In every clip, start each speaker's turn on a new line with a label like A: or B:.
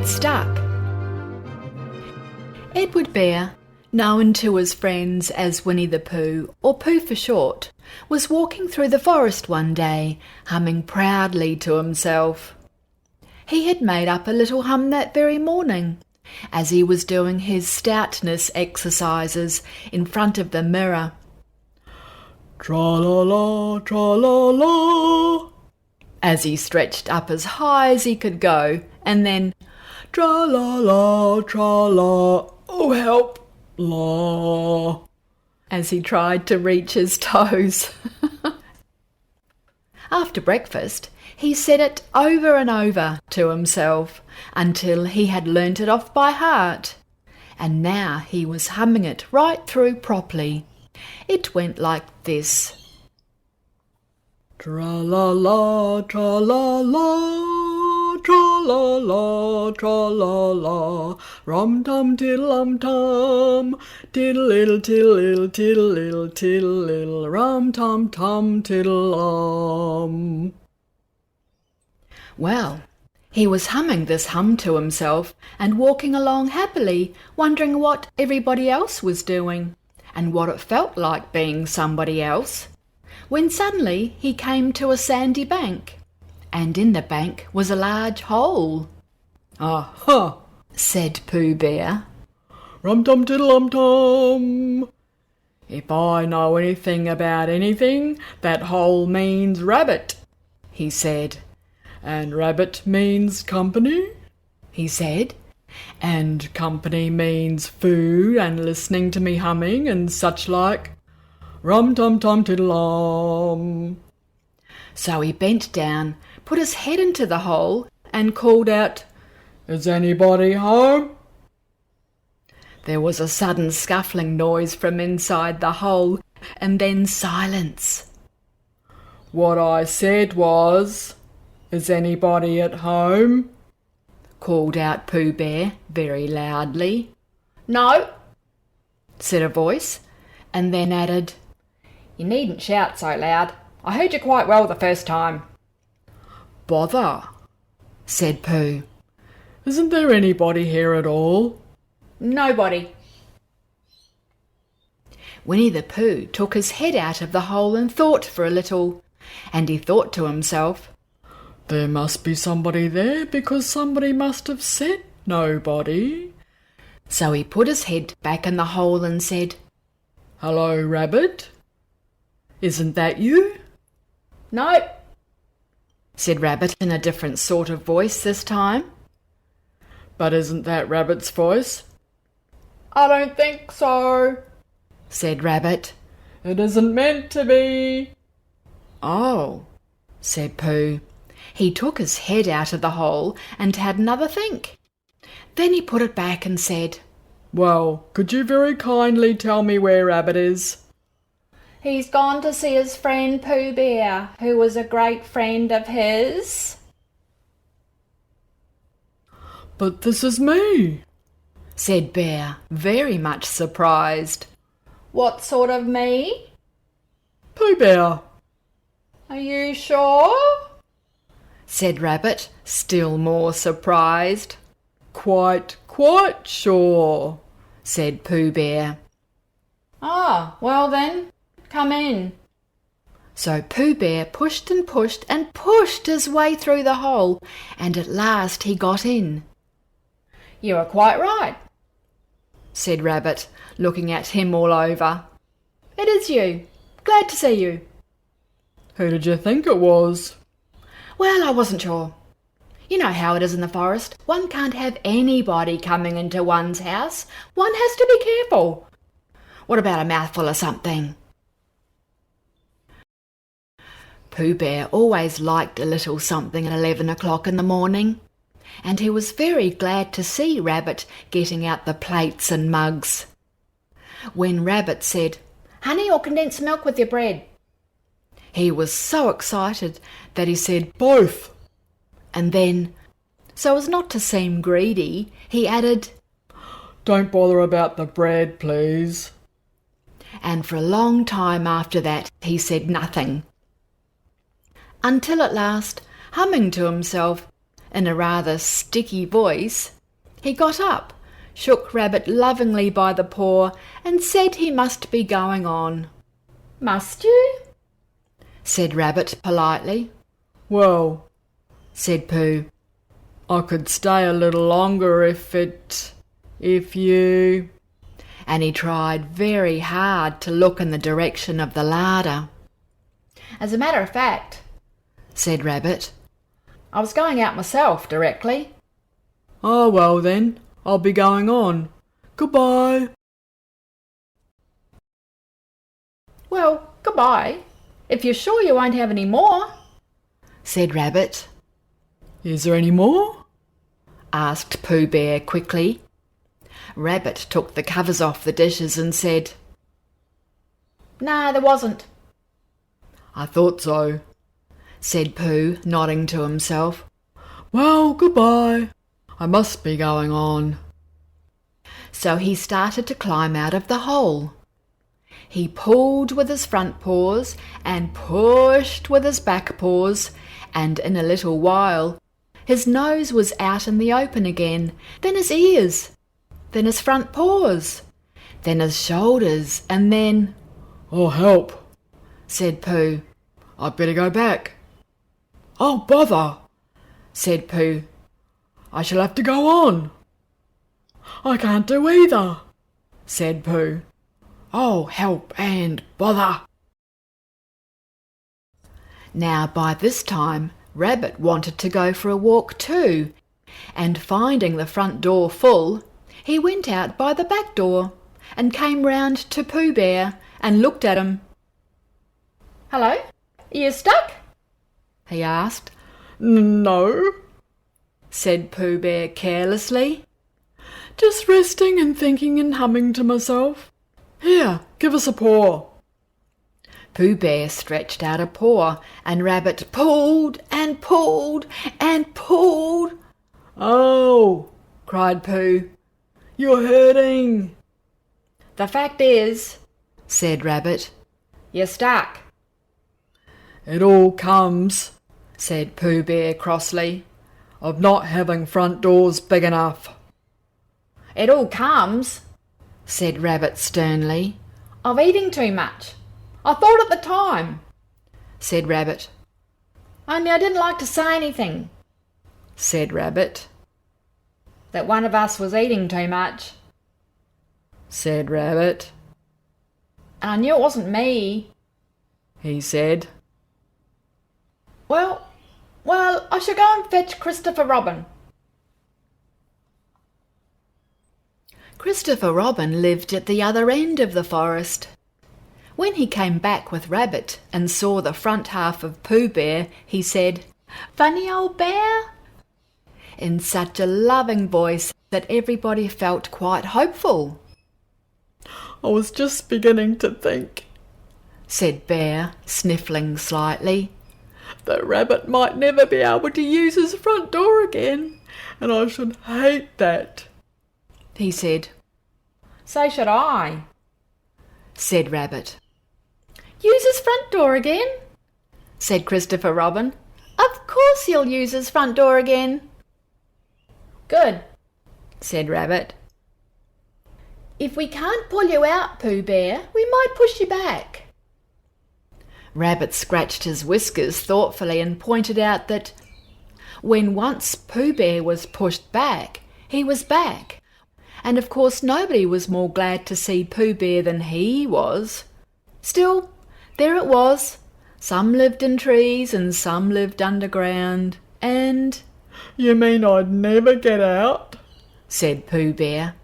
A: get stuck. Edward Bear, known to his friends as Winnie-the-Pooh, or Pooh for short, was walking through the forest one day, humming proudly to himself. He had made up a little hum that very morning, as he was doing his stoutness exercises in front of the mirror.
B: Tra-la-la, tra-la-la,
A: as he stretched up as high as he could go, and then
B: tra-la-la, tra-la, oh help, la,
A: as he tried to reach his toes. After breakfast, he said it over and over to himself until he had learnt it off by heart, and now he was humming it right through properly. It went like this.
B: Tra-la-la, tra-la-la, tra-la-la, tra-la-la, rum-tum tiddle-um-tum, tiddle-iddle, tiddle-iddle, tiddle-iddle, tiddle-iddle, rum-tum-tum tiddle-um.
A: Well, he was humming this hum to himself and walking along happily, wondering what everybody else was doing and what it felt like being somebody else, when suddenly he came to a sandy bank, and in the bank was a large hole.
B: "Aha!"
A: said Pooh Bear.
B: "Rum-tum-tiddle-um-tum. If I know anything about anything, that hole means rabbit," he said. "And rabbit means company," he said. "And company means food and listening to me humming and such like. Rum-tum-tum-tiddle-um."
A: So he bent down, put his head into the hole, and called out,
B: "Is anybody home?"
A: There was a sudden scuffling noise from inside the hole, and then silence.
B: "What I said was, is anybody at home?"
A: called out Pooh Bear very loudly. "No," said a voice, and then added, "You needn't shout so loud. I heard you quite well the first time."
B: "Bother,"
A: said Pooh.
B: "Isn't there anybody here at all?"
A: "Nobody." Winnie-the-Pooh took his head out of the hole and thought for a little, and he thought to himself,
B: "There must be somebody there because somebody must have said nobody."
A: So he put his head back in the hole and said,
B: "Hello, Rabbit. Isn't that you?"
A: "No," said Rabbit in a different sort of voice this time.
B: "But isn't that Rabbit's voice?"
A: "I don't think so," said Rabbit.
B: "It isn't meant to be."
A: "Oh," said Pooh. He took his head out of the hole and had another think. Then he put it back and said,
B: "Well, could you very kindly tell me where Rabbit is?"
C: "He's gone to see his friend Pooh Bear, who was a great friend of his."
B: "But this is me,"
A: said Bear, very much surprised.
C: "What sort of me?"
B: "Pooh Bear."
C: "Are you sure?"
A: said Rabbit, still more surprised.
B: Quite sure,"
A: said Pooh Bear.
C: "Ah, well then, come in."
A: So Pooh Bear pushed and pushed and pushed his way through the hole, and at last he got in.
C: "You are quite right,"
A: said Rabbit, looking at him all over. "It is you. Glad to see you."
B: "Who did you think it was?"
A: "Well, I wasn't sure. You know how it is in the forest. One can't have anybody coming into one's house. One has to be careful. What about a mouthful of something?" Pooh Bear always liked a little something at 11 o'clock in the morning, and he was very glad to see Rabbit getting out the plates and mugs. When Rabbit said, "Honey or condensed milk with your bread?" he was so excited that he said, "Both." And then, so as not to seem greedy, he added,
B: "Don't bother about the bread, please."
A: And for a long time after that he said nothing, until at last, humming to himself in a rather sticky voice, He got up, shook Rabbit lovingly by the paw, and said he must be going on.
C: Must you?
A: Said Rabbit politely.
B: Well,
A: Said Pooh.
B: I could stay a little longer if you...
A: And he tried very hard to look in the direction of the larder.
C: As a matter of fact,
A: Said Rabbit.
C: I was going out myself directly.
B: Oh, well then, I'll be going on. Goodbye.
C: Well, goodbye. If you're sure you won't have any more.
A: Said Rabbit.
B: Is there any more?
A: Asked Pooh Bear quickly. Rabbit took the covers off the dishes and said,
C: No, there wasn't.
B: I thought so,
A: said Pooh, nodding to himself.
B: Well, goodbye. I must be going on.
A: So he started to climb out of the hole. He pulled with his front paws and pushed with his back paws, and in a little while his nose was out in the open again, then his ears, then his front paws, then his shoulders, and then...
B: Oh, help,
A: said Pooh.
B: I'd better go back. Oh, bother,
A: said Pooh.
B: I shall have to go on. I can't do either, said Pooh. Oh, help and bother.
A: Now by this time Rabbit wanted to go for a walk too, and finding the front door full, he went out by the back door and came round to Pooh Bear and looked at him.
C: Hello? Are you stuck?
A: He asked.
B: No,
A: said Pooh Bear carelessly.
B: Just resting and thinking and humming to myself. Here, give us a paw.
A: Pooh Bear stretched out a paw, and Rabbit pulled and pulled and pulled.
B: Oh,
A: cried Pooh.
B: You're hurting.
C: The fact is,
A: said Rabbit,
C: you're stuck.
B: It all comes,
A: said Pooh Bear crossly,
B: of not having front doors big enough.
C: It all comes,
A: said Rabbit sternly,
C: of eating too much. I thought at the time,
A: said Rabbit.
C: Only I didn't like to say anything,
A: said Rabbit.
C: That one of us was eating too much,
B: said Rabbit.
C: And I knew it wasn't me,
B: he said.
C: Well, I shall go and fetch Christopher Robin.
A: Christopher Robin lived at the other end of the forest. When he came back with Rabbit and saw the front half of Pooh Bear, he said, "Funny old bear," in such a loving voice that everybody felt quite hopeful.
B: I was just beginning to think,
A: said Bear, sniffling slightly,
B: that Rabbit might never be able to use his front door again, and I should hate that,
A: he said.
C: So should I,
A: said Rabbit.
C: Use his front door again,
A: said Christopher Robin.
C: Of course he'll use his front door again. Good,
A: said Rabbit.
C: If we can't pull you out, Pooh Bear, we might push you back.
A: Rabbit scratched his whiskers thoughtfully and pointed out that when once Pooh Bear was pushed back, he was back, and of course nobody was more glad to see Pooh Bear than he was. Still, there it was. Some lived in trees and some lived underground, and...
B: You mean I'd never get out?
A: said Pooh Bear.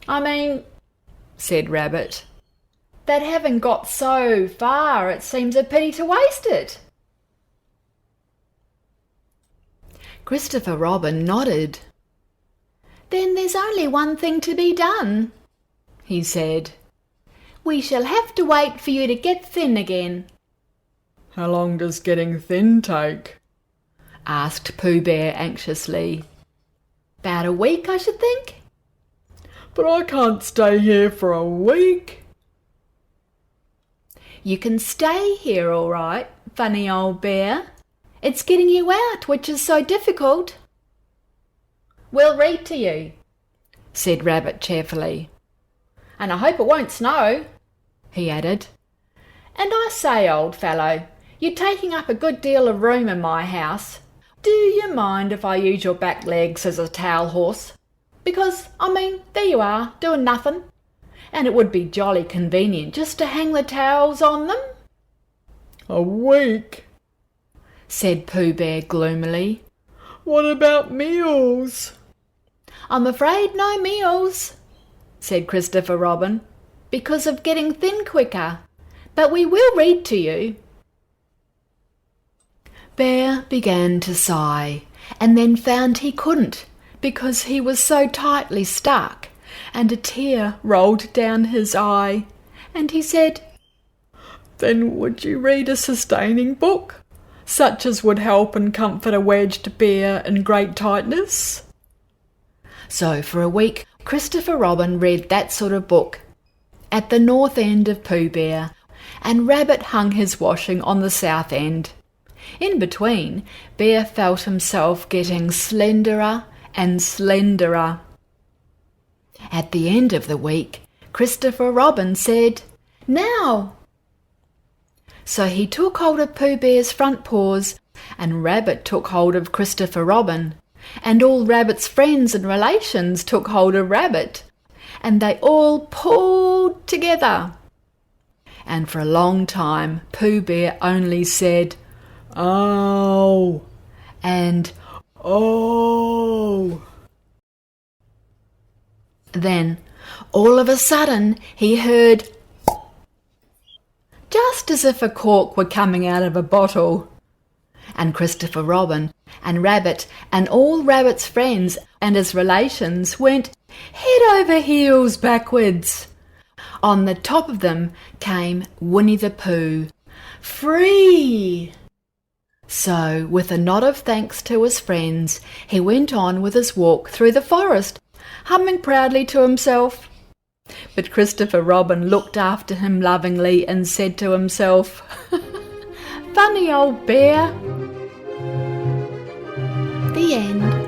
C: I mean,
A: said Rabbit,
C: that having got so far, it seems a pity to waste it.
A: Christopher Robin nodded. Then there's only one thing to be done, he said. We shall have to wait for you to get thin again.
B: How long does getting thin take?
A: Asked Pooh Bear anxiously.
C: About a week, I should think.
B: But I can't stay here for a week.
A: You can stay here all right, funny old bear. It's getting you out which is so difficult.
C: we'll read to you,"
A: said Rabbit cheerfully.
C: "and I hope it won't snow,"
A: he added.
C: "And I say, old fellow, you're taking up a good deal of room in my house. Do you mind if I use your back legs as a towel horse? Because, there you are, doing nothing. And it would be jolly convenient just to hang the towels on them."
B: "A week?"
A: said Pooh Bear gloomily.
B: "What about meals?"
C: "I'm afraid no meals," said Christopher Robin, "because of getting thin quicker. But we will read to you."
A: Bear began to sigh, and then found he couldn't, because he was so tightly stuck, and a tear rolled down his eye, and he said,
B: "Then would you read a sustaining book, such as would help and comfort a wedged bear in great tightness?"
A: So for a week Christopher Robin read that sort of book at the north end of Pooh Bear, and Rabbit hung his washing on the south end. In between, Bear felt himself getting slenderer and slenderer. At the end of the week, Christopher Robin said, "Now!" So he took hold of Pooh Bear's front paws, and Rabbit took hold of Christopher Robin, and all Rabbit's friends and relations took hold of Rabbit, and they all pulled together. And for a long time Pooh Bear only said, "Ow!" and "Oh!" Then, all of a sudden, he heard, just as if a cork were coming out of a bottle. And Christopher Robin and Rabbit and all Rabbit's friends and his relations went head over heels backwards. On the top of them came Winnie-the-Pooh, free! So, with a nod of thanks to his friends, he went on with his walk through the forest, humming proudly to himself. But Christopher Robin looked after him lovingly and said to himself, "Funny old bear." The end.